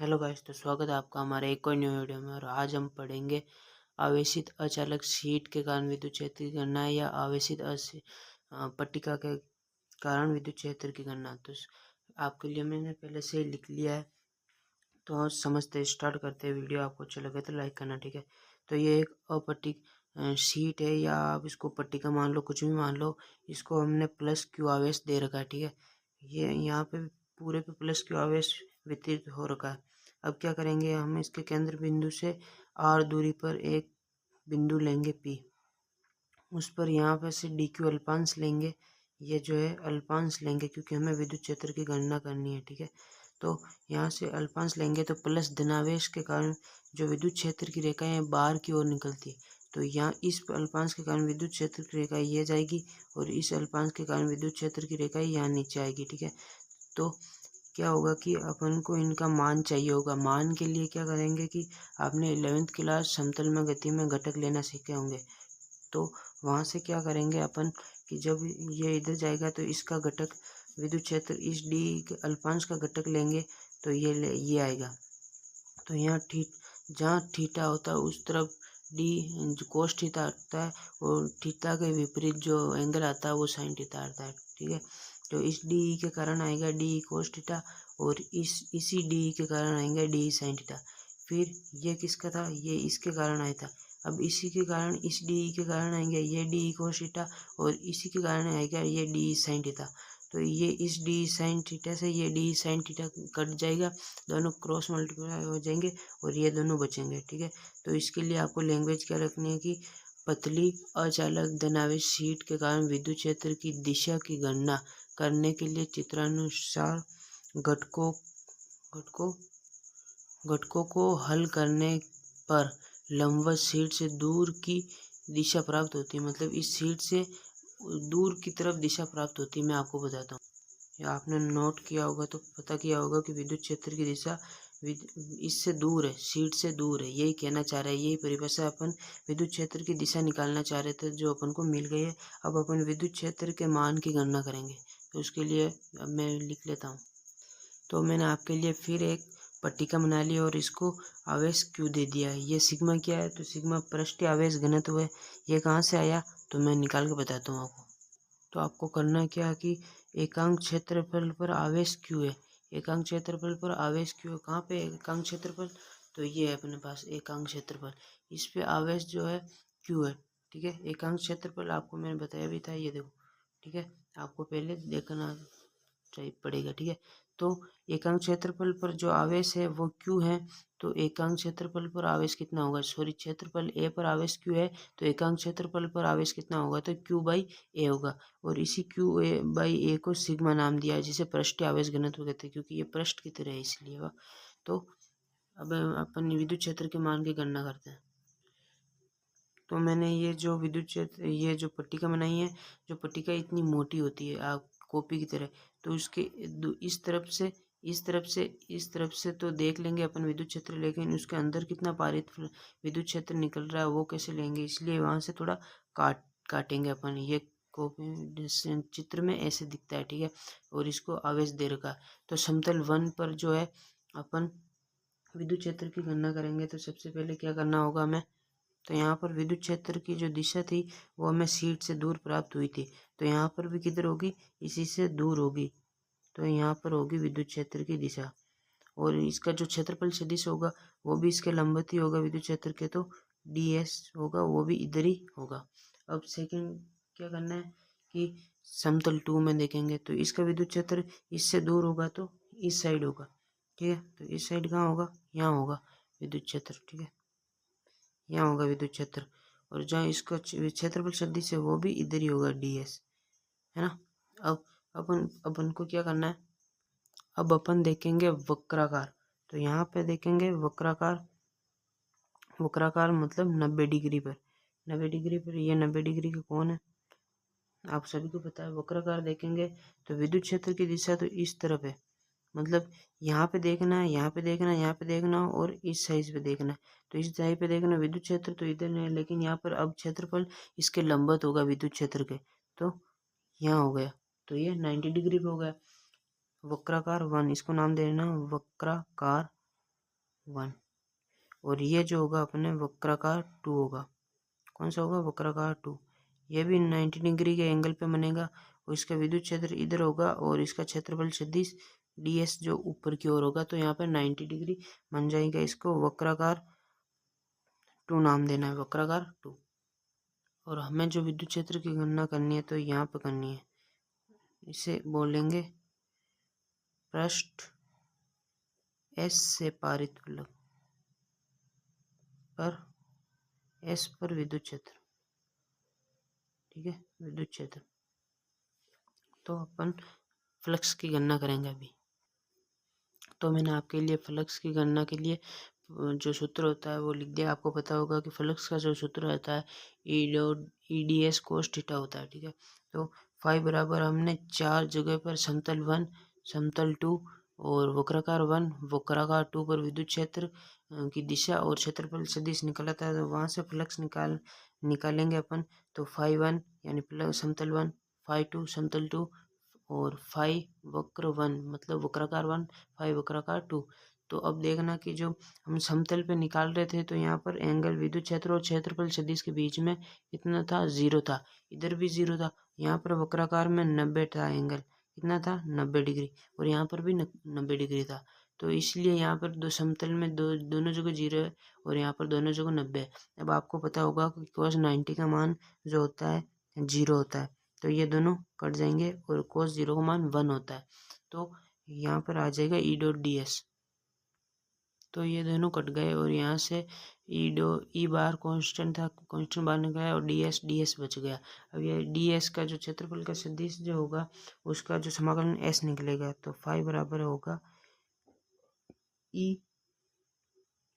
Hello guys, तो स्वागत है आपका हमारे एक और न्यू वीडियो में। और आज हम पढ़ेंगे आवेशित अचालक शीट के कारण विद्युत क्षेत्र की गणना या आवेशित पट्टिका के कारण विद्युत क्षेत्र की गणना। तो आपके लिए मैंने पहले से ही लिख लिया है, तो आज समझते स्टार्ट करते हैं। वीडियो आपको अच्छा लगे तो लाइक करना, ठीक है। तो ये एक अपट्टिक शीट है, या आप इसको पट्टिका मान लो, कुछ भी मान लो। इसको हमने प्लस क्यू आवेश दे रखा है, ठीक है। ये यहाँ पे पूरे पे प्लस क्यू आवेश वितरित हो रखा है। अब क्या करेंगे, हम इसके केंद्र बिंदु से आर दूरी पर एक बिंदु लेंगे पी। उस पर यहाँ पे से डी क्यू अल्पांश लेंगे। ये जो है अल्पांश लेंगे, क्योंकि हमें विद्युत क्षेत्र की गणना करनी है, ठीक है। तो यहाँ से अल्पांश लेंगे तो प्लस धनावेश के कारण जो विद्युत क्षेत्र की रेखाएं हैं बाहर की ओर निकलती है। तो यहाँ इस अल्पांश के कारण विद्युत क्षेत्र की रेखा ये जाएगी, और इस अल्पांश के कारण विद्युत क्षेत्र की रेखा यहाँ नीचे आएगी, ठीक है। तो क्या होगा कि अपन को इनका मान चाहिए होगा। मान के लिए क्या करेंगे कि आपने 11वीं क्लास समतल में गति में घटक लेना सीखे होंगे। तो वहाँ से क्या करेंगे अपन कि जब ये इधर जाएगा तो इसका घटक विद्युत क्षेत्र इस डी के अल्पांश का घटक लेंगे, तो ये आएगा। तो यहाँ जहाँ थीटा होता है उस तरफ डी जो कोस थीटा आता है, और थीटा के विपरीत जो एंगल आता है वो साइन थीटा आता है, ठीक है। तो इस डी के कारण आएगा डी कोस थीटा, और इसी डी के कारण आएगा डी साइन थीटा। फिर ये किसका था, ये इसके कारण आया था। अब इसी के कारण इस डी के कारण आएंगे ये डी कोस थीटा, और इसी के कारण आएगा ये डी साइन थीटा। तो ये इस डी साइन थीटा से ये डी साइन थीटा कट जाएगा, दोनों क्रॉस मल्टीप्लाई हो जाएंगे और ये दोनों बचेंगे, ठीक है। तो इसके लिए आपको लैंग्वेज क्या रखनी है कि पतली अचालक धनावेश शीट के कारण विद्युत क्षेत्र की दिशा की गणना करने के लिए चित्रानुसार घटकों घटकों घटकों को हल करने पर लंबवत शीट से दूर की दिशा प्राप्त होती है। मतलब इस शीट से दूर की तरफ दिशा प्राप्त होती है। मैं आपको बताता हूँ, या आपने नोट किया होगा तो पता किया होगा कि विद्युत क्षेत्र की दिशा इससे दूर है, शीट से दूर है, यही कहना चाह रहा है। यही परिभाषा अपन विद्युत क्षेत्र की दिशा निकालना चाह रहे थे, जो अपन को मिल गई है। अब अपन विद्युत क्षेत्र के मान की गणना करेंगे, तो उसके लिए अब मैं लिख लेता हूँ। तो मैंने आपके लिए फिर एक पट्टिका बना ली और इसको आवेश क्यू दे दिया है। ये सिग्मा क्या है, तो सिग्मा पृष्ठीय आवेश घनत्व है। ये कहाँ से आया, तो मैं निकाल के बताता हूँ आपको। तो आपको करना क्या है कि एकांक क्षेत्रफल पर आवेश क्यू है। एकांक क्षेत्रफल पर आवेश क्यू है। कहाँ पे एकांक क्षेत्रफल, तो ये है अपने पास एकांक क्षेत्रफल। इस पे आवेश जो है क्यू है, ठीक है। एकांक क्षेत्रफल आपको मैंने बताया भी था, ये देखो, ठीक है। आपको पहले देखना चाहिए पड़ेगा, ठीक है। तो एकांक क्षेत्रफल पर जो आवेश है वो क्यू है। तो एकांक क्षेत्रफल पर आवेश कितना होगा, सॉरी, क्षेत्रफल ए पर आवेश क्यू है, तो एकांक क्षेत्रफल पर आवेश कितना होगा, तो क्यू बाई ए होगा। और इसी क्यू ए बाई ए को सिग्मा नाम दिया है, जिसे पृष्ठीय आवेश घनत्व कहते हैं, क्योंकि ये पृष्ठ की तरह है इसलिए वह। तो अब अपन विद्युत क्षेत्र के मान की गणना करते हैं। तो मैंने ये जो विद्युत क्षेत्र, ये जो पट्टिका बनाई है, जो पट्टिका इतनी मोटी होती है आप कॉपी की तरह, तो उसके इस तरफ से इस तरफ से तो देख लेंगे अपन विद्युत क्षेत्र, लेकिन उसके अंदर कितना पारित विद्युत क्षेत्र निकल रहा है वो कैसे लेंगे, इसलिए वहां से थोड़ा काटेंगे अपन। ये कॉपी चित्र में ऐसे दिखता है, ठीक है। और इसको आवेश दे रखा। तो समतल 1 पर जो है अपन विद्युत क्षेत्र की गणना करेंगे। तो सबसे पहले क्या करना होगा हमें, तो यहाँ पर विद्युत क्षेत्र की जो दिशा थी वो हमें शीट से दूर प्राप्त हुई थी। तो यहाँ पर भी किधर होगी, इसी से दूर होगी। तो यहाँ पर होगी विद्युत क्षेत्र की दिशा, और इसका जो क्षेत्रफल सदिश होगा वो भी इसके लंबवत ही होगा विद्युत क्षेत्र के। तो डी एस होगा, वो भी इधर ही होगा। अब सेकंड क्या करना है कि समतल 2 में देखेंगे, तो इसका विद्युत क्षेत्र इससे दूर होगा तो इस साइड होगा, ठीक है। तो इस साइड कहाँ होगा, यहाँ होगा विद्युत क्षेत्र, ठीक है। यहाँ होगा विद्युत क्षेत्र, और जहाँ इसका क्षेत्रफल सदिश है वो भी इधर ही होगा, डी एस, है ना। अब अपन को क्या करना है, अब अपन देखेंगे वक्राकार। तो यहाँ पे देखेंगे वक्राकार। वक्राकार मतलब 90 डिग्री पर, 90 डिग्री पर, ये 90 डिग्री का कौन है, आप सभी को पता है। वक्राकार देखेंगे तो विद्युत क्षेत्र की दिशा तो इस तरफ है, मतलब यहाँ पे देखना है, यहाँ पे देखना है, यहाँ पे देखना है, और इस साइज पे देखना है। तो इस साइड पे देखना, विद्युत क्षेत्र तो इधर है, लेकिन यहाँ पर अब क्षेत्रफल इसके लंबवत होगा विद्युत क्षेत्र के, तो यहाँ हो गया। तो ये 90 डिग्री पे हो गया। वक्राकार 1, इसको नाम देना वक्राकार 1। और ये जो होगा अपने वक्राकार 2 होगा। कौन सा होगा? वक्राकार 2। ये भी 90 डिग्री के एंगल पे बनेगा और इसका विद्युत क्षेत्र इधर होगा और इसका क्षेत्रफल सदिश ds जो ऊपर की ओर होगा, तो यहाँ पे 90 डिग्री बन जाएगा। इसको वक्राकार 2 नाम देना है, वक्राकार 2। और हमें जो विद्युत क्षेत्र की गणना करनी है तो यहाँ पे करनी है, इसे बोलेंगे पृष्ठ S से पारित प्लग पर S पर विद्युत क्षेत्र, ठीक है, विद्युत क्षेत्र। तो अपन फ्लक्स की गणना करेंगे अभी। तो मैंने आपके लिए फ्लक्स की गणना के लिए जो सूत्र होता है वो लिख दिया। आपको पता होगा कि फ्लक्स का जो सूत्र रहता है EDS कोस थीटा होता है, ठीक है। तो फाई बराबर हमने 4 जगह पर समतल 1, समतल 2 और वक्राकार 1, वक्राकार 2 पर विद्युत क्षेत्र की दिशा और क्षेत्रफल सदिश निकाला था, तो वहाँ से फ्लक्स निकालेंगे अपन। तो फाई 1 यानी समतल 1, फाई 2 समतल 2 और फाई वक्र 1 मतलब वक्राकार 1, फाई वक्राकार 2। तो अब देखना कि जो हम समतल पे निकाल रहे थे तो यहाँ पर एंगल विद्युत क्षेत्र और क्षेत्रफल सदिश के बीच में कितना था? 0 था। इधर भी 0 था। यहाँ पर वक्राकार में 90 था एंगल, कितना था? 90 डिग्री। और यहाँ पर भी 90 डिग्री था। तो इसलिए यहाँ पर दो समतल में दोनों जगह 0 है और यहाँ पर दोनों जगह 90 है। अब आपको पता होगा कि cos 90 का मान जो होता है 0 होता है, तो ये दोनों कट जाएंगे और cos 0 का मान 1 होता है। तो यहाँ पर आ जाएगा E.ds। तो ये दोनों कट गए और यहाँ से ई बार कांस्टेंट था, कांस्टेंट बाहर निकल गया और ds बच गया। अब ये ds का जो क्षेत्रफल का सदिश जो होगा उसका जो समाकलन s निकलेगा, तो फाई बराबर होगा E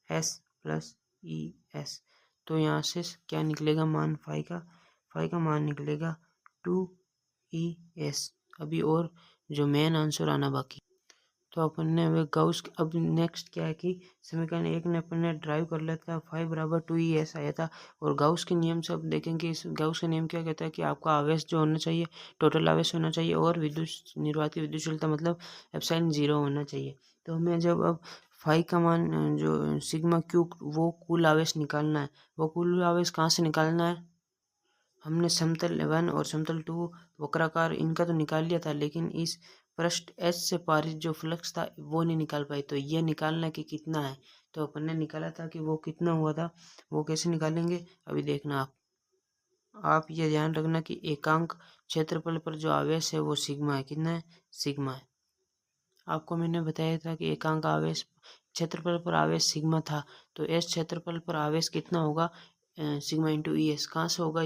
S plus E S. तो यहाँ से क्या निकलेगा मान फाई का मान निकलेगा 2ES। अभी और जो मेन आंसर आना बाकी। तो अपन ने अब नेक्स्ट क्या है कि समीकरण 1 ने अपन ने ड्राइव कर लिया था, फाई बराबर 2ES आया था। और गाउस के नियम से अब देखेंगे इस गाउस का नियम क्या कहता है कि आपका आवेश जो होना चाहिए टोटल आवेश होना चाहिए और विद्युत निर्वात की विद्युतशीलता मतलब एप्सिलॉन 0 होना चाहिए। तो हमें जब अब फाई का मान जो सिग्मा क्यू वो कुल आवेश निकालना है, वो कुल आवेश कहाँ से निकालना है? हमने समतल 1 और समतल 2 वक्राकार इनका तो निकाल लिया था, लेकिन इस पृष्ठ S से पारित जो फ्लक्स था वो नहीं निकाल पाए। तो ये निकालना कि कितना है, तो अपन ने निकाला था कि वो कितना हुआ था। वो कैसे निकालेंगे अभी देखना आप ये ध्यान रखना कि एकांक क्षेत्रफल पर जो आवेश है वो सिग्मा है। कितना है? सिग्मा है। आपको मैंने बताया था कि एकांक आवेश क्षेत्रफल पर आवेश सिग्मा था, तो एस क्षेत्रफल पर आवेश कितना होगा? Sigma into E S. कहाँ से होगा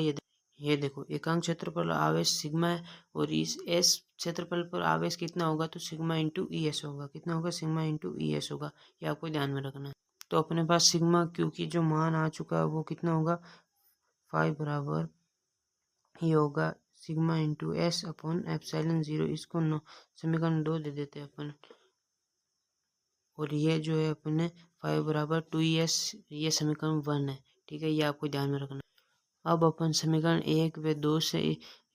ये देखो एकांक क्षेत्रफल आवेश सिग्मा है और इस एस क्षेत्रफल पर आवेश कितना होगा? तो सिग्मा इंटू ई एस होगा। कितना होगा? सिग्मा इंटू ई एस होगा। ये आपको ध्यान में रखना है। तो अपने पास सिग्मा क्योंकि जो मान आ चुका है वो कितना होगा? फाइव बराबर ये होगा sigma into S upon epsilon 0। इसको समीकरण 2 दे देते हैं अपन। और ये जो है अपने फाइव बराबर 2ES, ये समीकरण 1 है, ठीक है। ये आपको ध्यान में रखना। अब अपन समीकरण 1 व 2 से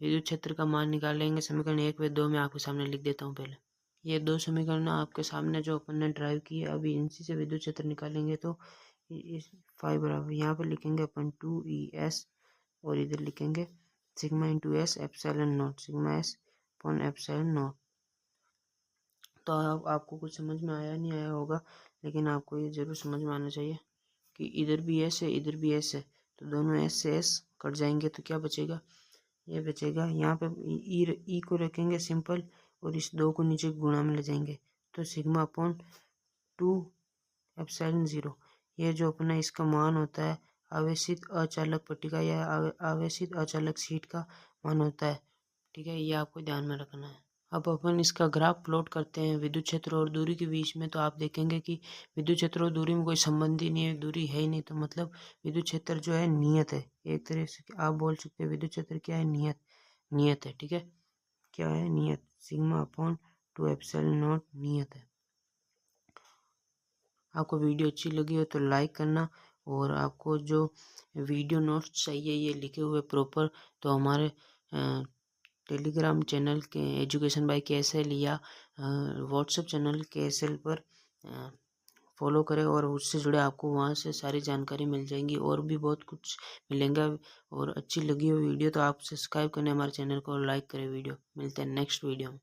विद्युत क्षेत्र का मान निकालेंगे। समीकरण 1 व 2 में आपके सामने लिख देता हूँ पहले। ये दो समीकरण आपके सामने जो अपन ने ड्राइव किए, अभी इनसी से विद्युत क्षेत्र निकालेंगे। तो इस फाइव बराबर यहाँ पर लिखेंगे अपन 2ES और इधर लिखेंगे sigma into S epsilon not, sigma S upon epsilon not. तो आपको कुछ समझ में आया नहीं आया होगा, लेकिन आपको ये जरूर समझ में आना चाहिए कि इधर भी एस है इधर भी एस है, तो दोनों एस से एस कट जाएंगे तो क्या बचेगा? ये बचेगा। यहाँ पे ई को रखेंगे सिंपल और इस 2 को नीचे गुणा में ले जाएंगे, तो सिग्मा अपॉन 2 एप्सिलॉन 0। ये जो अपना इसका मान होता है आवेशित अचालक पट्टिका या आवेशित अचालक शीट का मान होता है, ठीक है। ये आपको ध्यान में रखना है। अब अपन इसका ग्राफ प्लॉट करते हैं विद्युत क्षेत्र और दूरी के बीच में। तो आप देखेंगे कि विद्युत क्षेत्र और दूरी में कोई संबंध ही नहीं है, दूरी है ही नहीं, तो मतलब विद्युत क्षेत्र जो है नियत है। एक तरह से आप बोल सकते हैं विद्युत क्षेत्र क्या है? नियत है, ठीक है। क्या है? नियत। सिग्मा अपॉन 2 एप्सिलॉन नॉट नियत है। आपको वीडियो अच्छी लगी हो तो लाइक करना, और आपको जो वीडियो नोट्स चाहिए ये लिखे हुए प्रॉपर, तो हमारे टेलीग्राम चैनल के एजुकेशन बाय KSL या व्हाट्सएप चैनल KSL पर फॉलो करें और उससे जुड़े आपको वहाँ से सारी जानकारी मिल जाएंगी और भी बहुत कुछ मिलेंगे। और अच्छी लगी हो वीडियो तो आप सब्सक्राइब करें हमारे चैनल को और लाइक करें वीडियो। मिलते हैं नेक्स्ट वीडियो में।